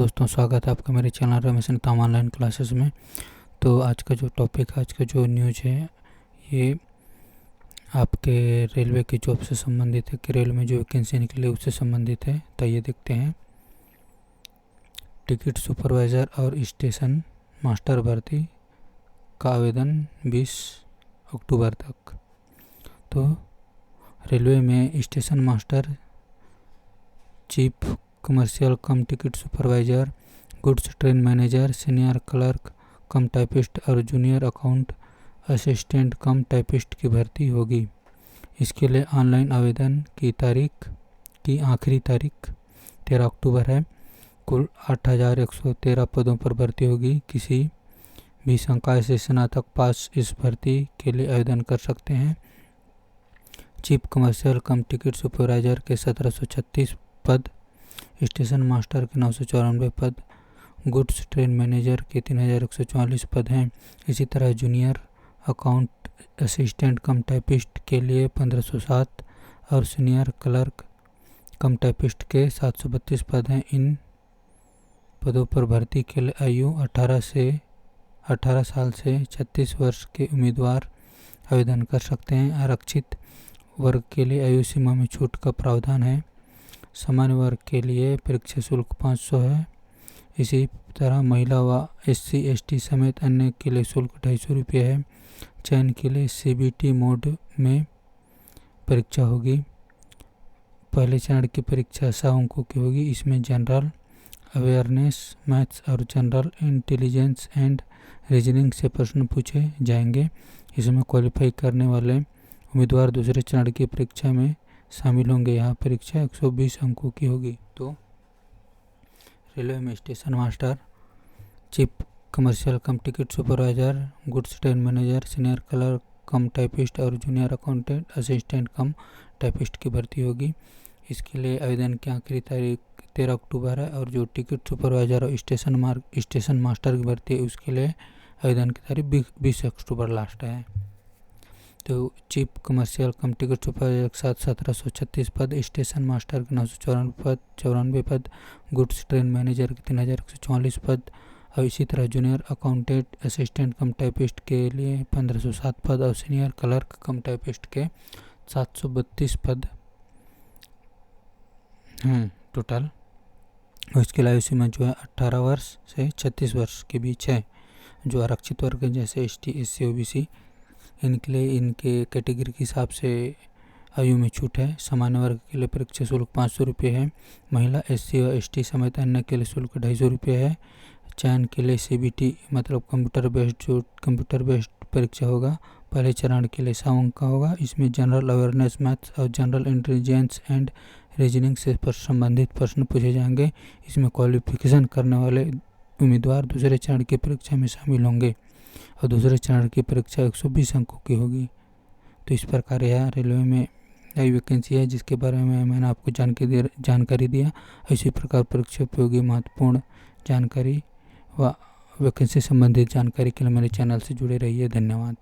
दोस्तों, स्वागत है आपका मेरे चैनल रमेश नेता ऑनलाइन क्लासेस में। तो आज का जो टॉपिक है, आज का जो न्यूज़ है, ये आपके रेलवे की जॉब से संबंधित है कि रेलवे में जो वैकेंसी निकली है उससे संबंधित है। तो ये देखते हैं। टिकट सुपरवाइज़र और स्टेशन मास्टर भर्ती का आवेदन 20 अक्टूबर तक। तो रेलवे में station master, chief commercial cum ticket supervisor, goods train manager, senior clerk cum typist और junior account assistant cum typist की भर्ती होगी। इसके लिए ऑनलाइन आवेदन की आखिरी तारीख 13 अक्टूबर है। कुल 8,113 पदों पर भर्ती होगी। किसी भी संकाय से स्नातक पास इस भर्ती के लिए आवेदन कर सकते हैं। Chief commercial cum ticket supervisor के 1736 पद, स्टेशन मास्टर के 994 पद, गुड्स ट्रेन मैनेजर के 3,144 पद हैं। इसी तरह junior account assistant cum typist के लिए 1,507 और सीनियर क्लर्क कम टाइपिस्ट के 732 पद हैं। इन पदों पर भर्ती के लिए आयु 18 साल से 36 वर्ष के उम्मीदवार आवेदन कर सकते हैं। आरक्षित वर्ग के लिए आयु सीमा में छूट का प्रावधान है। सामान्य वर्ग के लिए परीक्षा शुल्क 500 है। इसी तरह महिला व SC/ST समेत अन्य के लिए शुल्क 250 रुपये है। चयन के लिए CBT मोड में परीक्षा होगी। पहले चरण की परीक्षा 100 अंकों की होगी। इसमें जनरल अवेयरनेस, मैथ्स और जनरल इंटेलिजेंस एंड रीजनिंग से प्रश्न पूछे जाएंगे। इसमें क्वालिफाई करने वाले उम्मीदवार दूसरे चरण की परीक्षा में शामिल होंगे। यहाँ परीक्षा 120 अंकों की होगी। तो रेलवे में station master, chief commercial cum ticket supervisor, goods train manager, senior clerk cum typist और junior accountant assistant cum typist की भर्ती होगी। इसके लिए आवेदन की आखिरी तारीख 13 अक्टूबर है। और जो टिकट सुपरवाइज़र और स्टेशन मास्टर की भर्ती है उसके लिए आवेदन की तारीख 20 अक्टूबर लास्ट है। तो chief commercial cum ticket supervisor के साथ 1736 पद, स्टेशन मास्टर के 994 पद, गुड्स ट्रेन मैनेजर के 3,144 पद और इसी तरह junior accountant assistant cum typist के लिए 1,507 पद और सीनियर क्लर्क कम टाइपिस्ट के 732 पद हैं टोटल। और इसके आयु सीमा जो है 18 वर्ष से 36 वर्ष के बीच है। जो आरक्षित वर्ग है जैसे ST, SC, OBC, इनके लिए इनके कैटेगरी के हिसाब से आयु में छूट है। सामान्य वर्ग के लिए परीक्षा शुल्क 500 रुपये है। महिला SC और ST समेत अन्य के लिए शुल्क 250 रुपये है। चयन के लिए CBT मतलब कंप्यूटर बेस्ड परीक्षा होगा। पहले चरण के लिए 100 अंक का होगा। इसमें जनरल अवेयरनेस, मैथ्स और जनरल इंटेलिजेंस एंड रीजनिंग से संबंधित प्रश्न पूछे जाएंगे। इसमें क्वालिफिकेशन करने वाले उम्मीदवार दूसरे चरण की परीक्षा में शामिल होंगे और दूसरे चरण की परीक्षा 120 अंकों की होगी। तो इस प्रकार यह रेलवे में नई वैकेंसी है जिसके बारे में मैंने आपको जानकारी दिया। इसी प्रकार परीक्षा उपयोगी महत्वपूर्ण जानकारी व वैकेंसी संबंधित जानकारी के लिए मेरे चैनल से जुड़े रहिए। धन्यवाद।